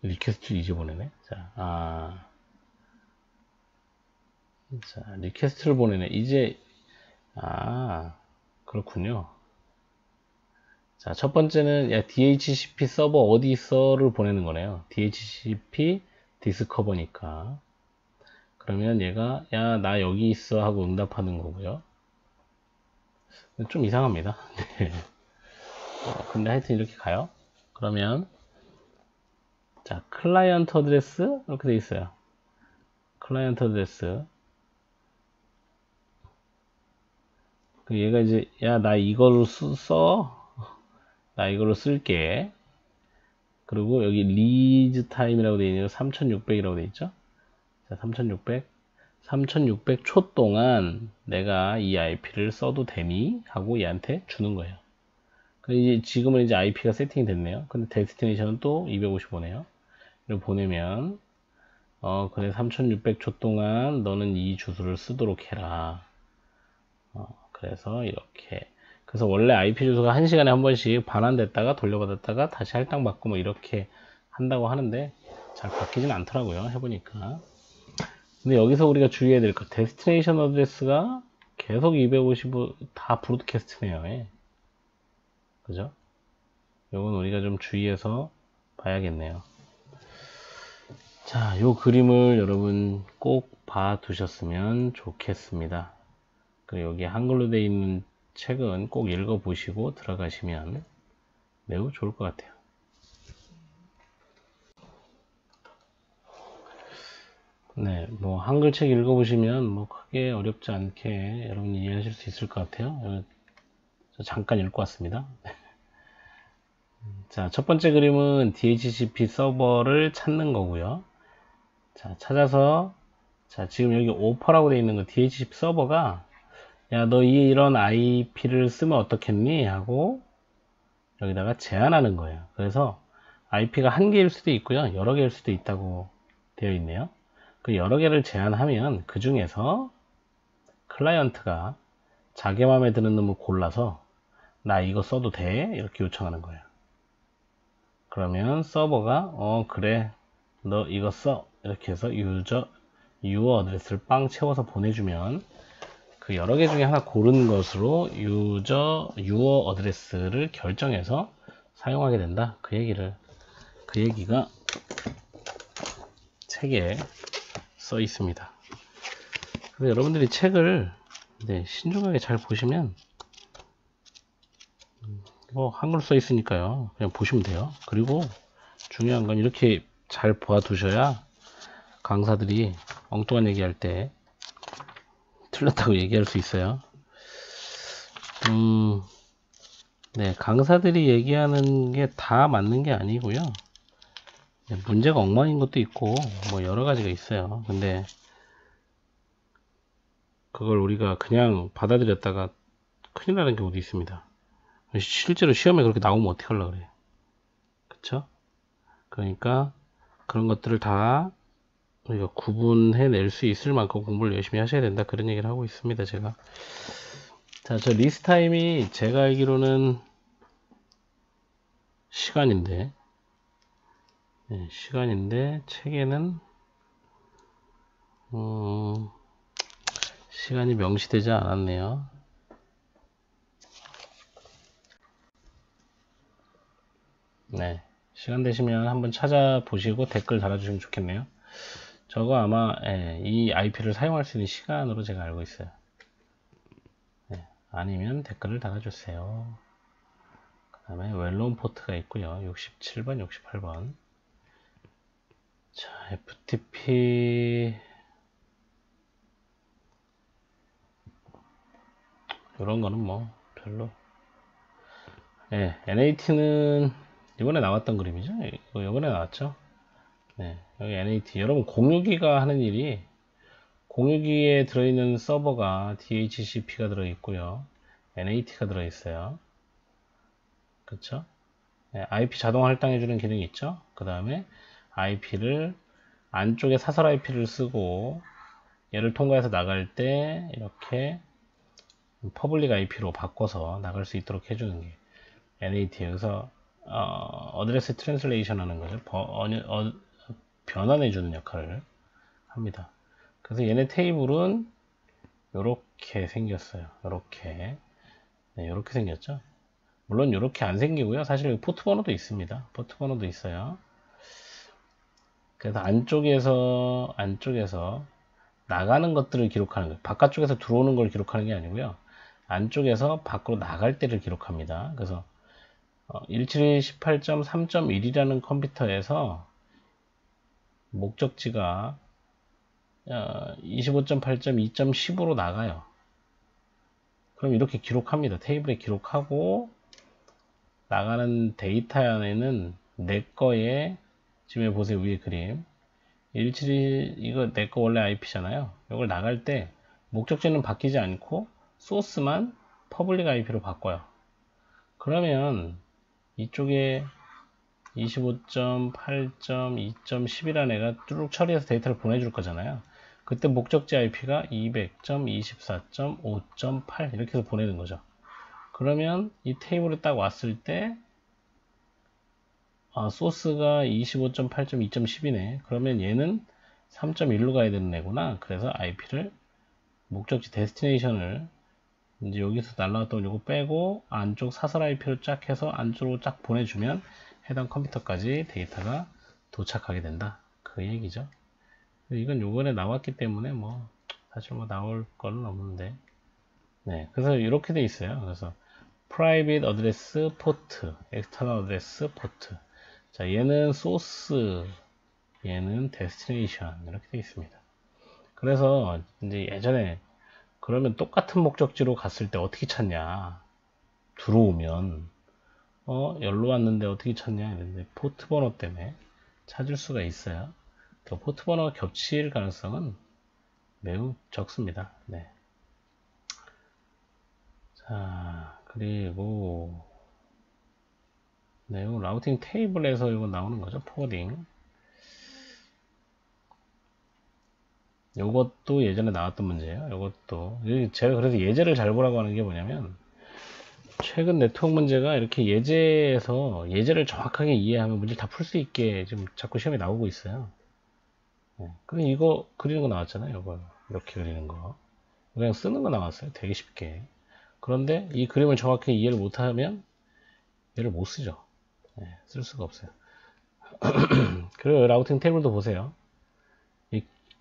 리퀘스트 이제 보내네. 자, 자, 리퀘스트를 보내네. 이제 그렇군요. 자, 첫 번째는 야, DHCP 서버 어디 있어를 보내는 거네요. DHCP 디스커버니까. 그러면 얘가 야, 나 여기 있어 하고 응답하는 거고요. 좀 이상합니다. 네. 근데 하여튼 이렇게 가요. 그러면 자, 클라이언트 어드레스 이렇게 돼 있어요. 클라이언트 어드레스 얘가 이제 야 나 이걸로 나 이걸로 쓸게. 그리고 여기 리즈 타임이라고 되어 있는 3600이라고 되어 있죠. 자, 3600 초 동안 내가 이 IP를 써도 되니? 하고 얘한테 주는 거예요. 이제 지금은 이제 IP가 세팅이 됐네요. 근데 데스티네이션은 또 255네요. 이걸 보내면 그래 3600 초 동안 너는 이 주소를 쓰도록 해라. 그래서 이렇게. 그래서 원래 IP 주소가 1시간에 한 번씩 반환됐다가 돌려받았다가 다시 할당받고 뭐 이렇게 한다고 하는데 잘 바뀌진 않더라고요. 해보니까. 근데 여기서 우리가 주의해야 될 것, 데스티네이션 어드레스가 계속 255 다 브로드캐스트네요. 예. 그죠? 요건 우리가 좀 주의해서 봐야겠네요. 자, 요 그림을 여러분 꼭 봐 두셨으면 좋겠습니다. 그리고 여기 한글로 되어 있는 책은 꼭 읽어 보시고 들어가시면 매우 좋을 것 같아요. 네, 뭐 한글 책 읽어 보시면 뭐 크게 어렵지 않게 여러분이 이해하실 수 있을 것 같아요. 저 잠깐 읽고 왔습니다. 자, 첫 번째 그림은 DHCP 서버를 찾는 거고요. 자, 찾아서, 자, 지금 여기 오퍼라고 되어 있는 거 DHCP 서버가, 야, 너 이런 IP를 쓰면 어떻겠니? 하고, 여기다가 제안하는 거예요. 그래서 IP가 한 개일 수도 있고요. 여러 개일 수도 있다고 되어 있네요. 그 여러 개를 제안하면 그 중에서 클라이언트가 자기 마음에 드는 놈을 골라서 나 이거 써도 돼? 이렇게 요청하는 거예요. 그러면 서버가 그래 너 이거 써 이렇게 해서 유어 어드레스를 빵 채워서 보내주면 그 여러 개 중에 하나 고른 것으로 유어 어드레스를 결정해서 사용하게 된다. 그 얘기가 책에 써 있습니다. 그래서 여러분들이 책을 신중하게 잘 보시면 뭐 한글 써 있으니까요. 그냥 보시면 돼요. 그리고 중요한 건 이렇게 잘 봐두셔야 강사들이 엉뚱한 얘기할 때 틀렸다고 얘기할 수 있어요. 네, 강사들이 얘기하는 게 다 맞는 게 아니고요. 문제가 엉망인 것도 있고 뭐 여러 가지가 있어요. 근데 그걸 우리가 그냥 받아들였다가 큰일 나는 경우도 있습니다. 실제로 시험에 그렇게 나오면 어떡하려고 그래. 그쵸? 그러니까 그런 것들을 다 우리가 구분해 낼 수 있을 만큼 공부를 열심히 하셔야 된다. 그런 얘기를 하고 있습니다. 제가. 자, 저 리스트 타임이 제가 알기로는 시간인데, 네, 시간인데 책에는 시간이 명시되지 않았네요. 네, 시간 되시면 한번 찾아보시고 댓글 달아주시면 좋겠네요. 저거 아마 이 IP를 사용할 수 있는 시간으로 제가 알고 있어요. 네, 아니면 댓글을 달아주세요. 그 다음에 웰론 포트가 있고요. 67번, 68번. 자, FTP 이런 거는 뭐 별로. 네, NAT는 이번에 나왔던 그림이죠. 이거 이번에 나왔죠. 네, 여기 NAT. 여러분 공유기가 하는 일이 공유기에 들어있는 서버가 DHCP가 들어있고요. NAT가 들어있어요. 그쵸? 네, IP 자동 할당해주는 기능이 있죠. 그 다음에 IP를 안쪽에 사설 IP를 쓰고 얘를 통과해서 나갈 때 이렇게 퍼블릭 IP로 바꿔서 나갈 수 있도록 해주는 게 NAT예요. 그래서 어드레스 트랜슬레이션 하는 거죠. 변환해주는 역할을 합니다. 그래서 얘네 테이블은 이렇게 생겼어요. 이렇게 이렇게 생겼죠. 물론 이렇게 안 생기고요. 사실 포트 번호도 있습니다. 포트 번호도 있어요. 그래서 안쪽에서 나가는 것들을 기록하는 거예요. 바깥쪽에서 들어오는 걸 기록하는 게 아니고요. 안쪽에서 밖으로 나갈 때를 기록합니다. 그래서 1718.3.1이라는 컴퓨터에서 목적지가 25.8.2.10으로 나가요. 그럼 이렇게 기록합니다. 테이블에 기록하고 나가는 데이터 안에는 내 거에 지금 보세요. 위에 그림 172 이거 내 거 원래 IP잖아요. 이걸 나갈 때 목적지는 바뀌지 않고 소스만 퍼블릭 IP로 바꿔요. 그러면 이쪽에 25.8.2.10이라는 애가 쭉 처리해서 데이터를 보내줄 거잖아요. 그때 목적지 IP가 200.24.5.8 이렇게 해서 보내는 거죠. 그러면 이 테이블에 딱 왔을 때 소스가 25.8.2.10이네. 그러면 얘는 3.1로 가야 되는 애구나. 그래서 IP를 목적지 데스티네이션을 이제 여기서 날라왔던 요거 빼고 안쪽 사설 IP로 쫙 해서 안쪽으로 쫙 보내주면 해당 컴퓨터까지 데이터가 도착하게 된다. 그 얘기죠. 이건 요번에 나왔기 때문에 뭐 사실 뭐 나올 거는 없는데 네 그래서 이렇게 돼 있어요. 그래서 private address port, external address port. 자 얘는 source, 얘는 destination 이렇게 돼 있습니다. 그래서 이제 예전에 그러면 똑같은 목적지로 갔을 때 어떻게 찾냐? 들어오면 열로 왔는데 어떻게 찾냐? 이랬는데 포트 번호 때문에 찾을 수가 있어요. 그 포트 번호가 겹칠 가능성은 매우 적습니다. 네. 자, 그리고 내용 라우팅 테이블에서 이거 나오는 거죠. 포워딩. 요것도 예전에 나왔던 문제예요. 요것도 제가 그래서 예제를 잘 보라고 하는 게 뭐냐면 최근 네트워크 문제가 이렇게 예제를 정확하게 이해하면 문제를 다 풀 수 있게 지금 자꾸 시험에 나오고 있어요. 네. 그럼 이거 그리는 거 나왔잖아요. 이거 이렇게 그리는 거 그냥 쓰는 거 나왔어요. 되게 쉽게. 그런데 이 그림을 정확히 이해를 못하면 얘를 못 쓰죠. 네, 쓸 수가 없어요. 그리고 라우팅 테이블도 보세요.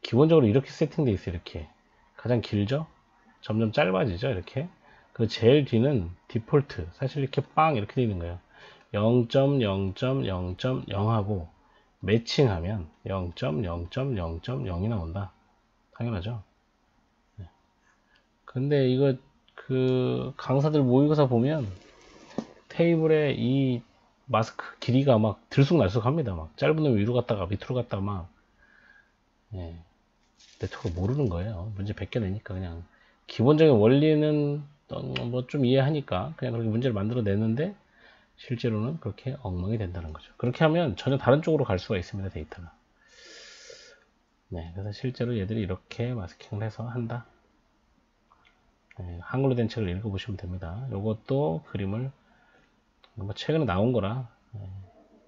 기본적으로 이렇게 세팅되어 있어요. 이렇게 가장 길죠? 점점 짧아지죠. 이렇게 그 제일 뒤는 디폴트 사실 이렇게 빵 이렇게 되어 있는 거예요. 0.0.0.0하고 매칭하면 0.0.0.0이 나온다. 당연하죠. 네. 근데 이거 그 강사들 모의고사 보면 테이블에 이 마스크 길이가 막 들쑥날쑥 합니다. 막 짧은 놈 위로 갔다가 밑으로 갔다가 막 예. 네트워크 모르는 거예요. 문제 100개 내니까 그냥 기본적인 원리는 뭐 좀 이해하니까 그냥 그렇게 문제를 만들어 내는데 실제로는 그렇게 엉망이 된다는 거죠. 그렇게 하면 전혀 다른 쪽으로 갈 수가 있습니다. 데이터가. 네, 그래서 실제로 얘들이 이렇게 마스킹을 해서 한다. 네, 한글로 된 책을 읽어보시면 됩니다. 요것도 그림을 뭐 최근에 나온 거라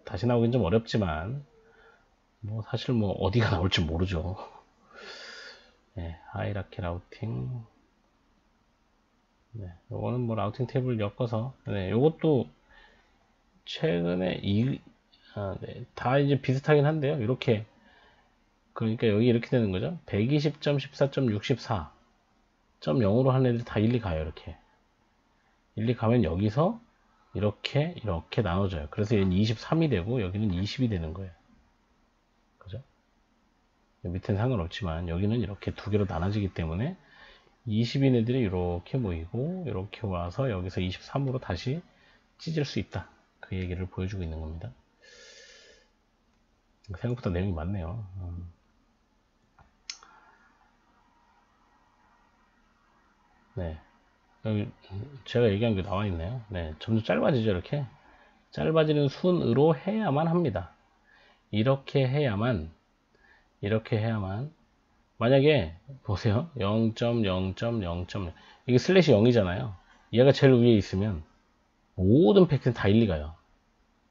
다시 나오긴 좀 어렵지만 뭐 사실 뭐 어디가 나올지 모르죠. 네, 하이라키 라우팅. 네, 요거는 뭐 라우팅 테이블 엮어서 네, 요것도 최근에 네, 다 이제 비슷하긴 한데요. 이렇게 그러니까 여기 이렇게 되는 거죠. 120.14.64.0으로 한 애들 다 일리 가요. 이렇게 일리 가면 여기서 이렇게 나눠져요. 그래서 얘는 23이 되고 여기는 20이 되는 거예요. 그죠? 밑에는 상관없지만 여기는 이렇게 두 개로 나눠지기 때문에 20인 애들이 이렇게 모이고 이렇게 와서 여기서 23으로 다시 찢을 수 있다. 그 얘기를 보여주고 있는 겁니다. 생각보다 내용이 많네요. 네. 여기 제가 얘기한 게 나와 있네요. 네. 점점 짧아지죠. 이렇게. 짧아지는 순으로 해야만 합니다. 이렇게 해야만 만약에 보세요. 0.0.0. 이게 슬래시 0이잖아요. 얘가 제일 위에 있으면 모든 팩트는 다 일리 가요.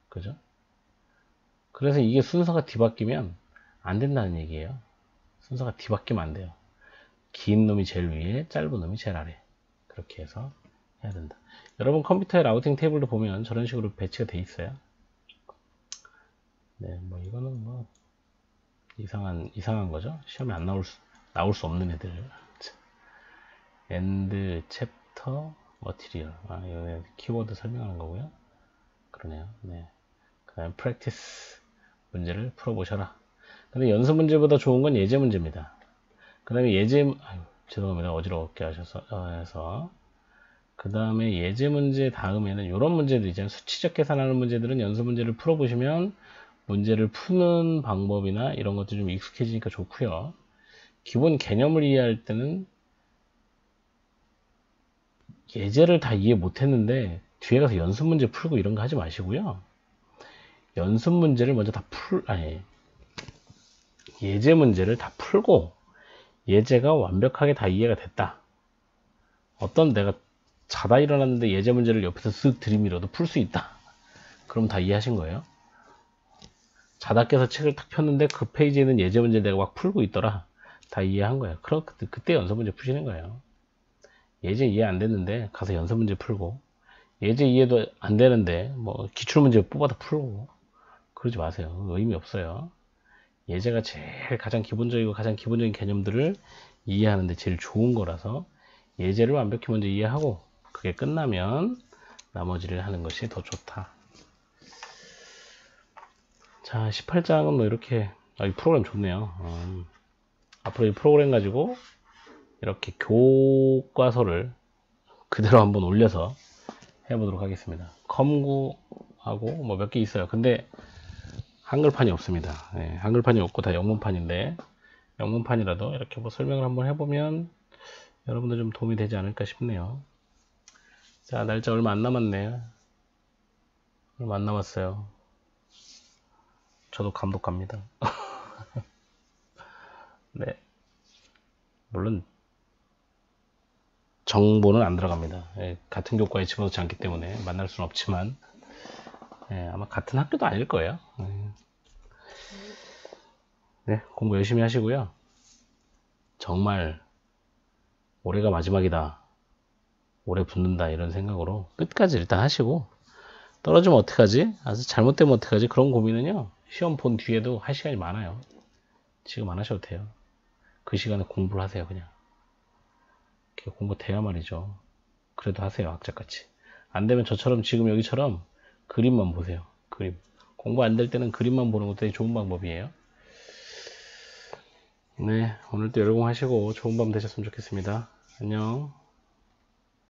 그죠? 그래서 이게 순서가 뒤바뀌면 안 된다는 얘기예요. 순서가 뒤바뀌면 안 돼요. 긴 놈이 제일 위에, 짧은 놈이 제일 아래. 그렇게 해서 해야 된다. 여러분 컴퓨터의 라우팅 테이블도 보면 저런 식으로 배치가 돼 있어요. 네, 뭐 이거는 뭐 이상한 거죠. 시험에 안 나올 수 없는 애들. end chapter material. 이거 키워드 설명하는 거고요. 그러네요. 네. 그 다음에 practice 문제를 풀어보셔라. 근데 연습 문제보다 좋은 건 예제 문제입니다. 그 다음에 죄송합니다. 어지럽게 해서 그 다음에 예제 문제 다음에는 이런 문제들 있잖아요. 수치적 계산하는 문제들은 연습 문제를 풀어보시면 문제를 푸는 방법이나 이런 것도 좀 익숙해지니까 좋고요. 기본 개념을 이해할 때는 예제를 다 이해 못했는데 뒤에 가서 연습 문제 풀고 이런 거 하지 마시고요. 연습 문제를 먼저 예제 문제를 다 풀고 예제가 완벽하게 다 이해가 됐다. 어떤 내가 자다 일어났는데 예제 문제를 옆에서 쓱 들이밀어도 풀 수 있다. 그럼 다 이해하신 거예요. 자다 깨서 책을 딱 폈는데 그 페이지에는 예제 문제 내가 막 풀고 있더라. 다 이해한 거예요. 그럼 그때 연습 문제 푸시는 거예요. 예제 이해 안 됐는데 가서 연습 문제 풀고, 예제 이해도 안 되는데 뭐 기출 문제 뽑아서 풀고 그러지 마세요. 의미 없어요. 예제가 제일 가장 기본적인 개념들을 이해하는데 제일 좋은 거라서 예제를 완벽히 먼저 이해하고 그게 끝나면 나머지를 하는 것이 더 좋다. 자, 18장은 뭐 이렇게, 이 프로그램 좋네요. 앞으로 이 프로그램 가지고 이렇게 교과서를 그대로 한번 올려서 해보도록 하겠습니다. 컴구하고 뭐 몇 개 있어요. 근데 한글판이 없습니다. 네, 한글판이 없고 다 영문판인데, 영문판이라도 이렇게 뭐 설명을 한번 해보면 여러분들 좀 도움이 되지 않을까 싶네요. 자, 날짜 얼마 안 남았네요. 얼마 안 남았어요. 저도 감독 갑니다. 네. 물론 정보는 안 들어갑니다. 예, 같은 교과에 집어넣지 않기 때문에 만날 수는 없지만, 예, 아마 같은 학교도 아닐 거예요. 네, 공부 열심히 하시고요. 정말 올해가 마지막이다, 올해 붙는다 이런 생각으로 끝까지 일단 하시고, 떨어지면 어떡하지? 아주 잘못되면 어떡하지? 그런 고민은요, 시험 본 뒤에도 할 시간이 많아요. 지금 안 하셔도 돼요. 그 시간에 공부를 하세요. 그냥 공부 돼야 말이죠. 그래도 하세요. 악착같이. 안 되면 저처럼 지금 여기처럼 그림만 보세요. 그림. 공부 안 될 때는 그림만 보는 것도 되게 좋은 방법이에요. 네, 오늘도 열공하시고 좋은 밤 되셨으면 좋겠습니다. 안녕.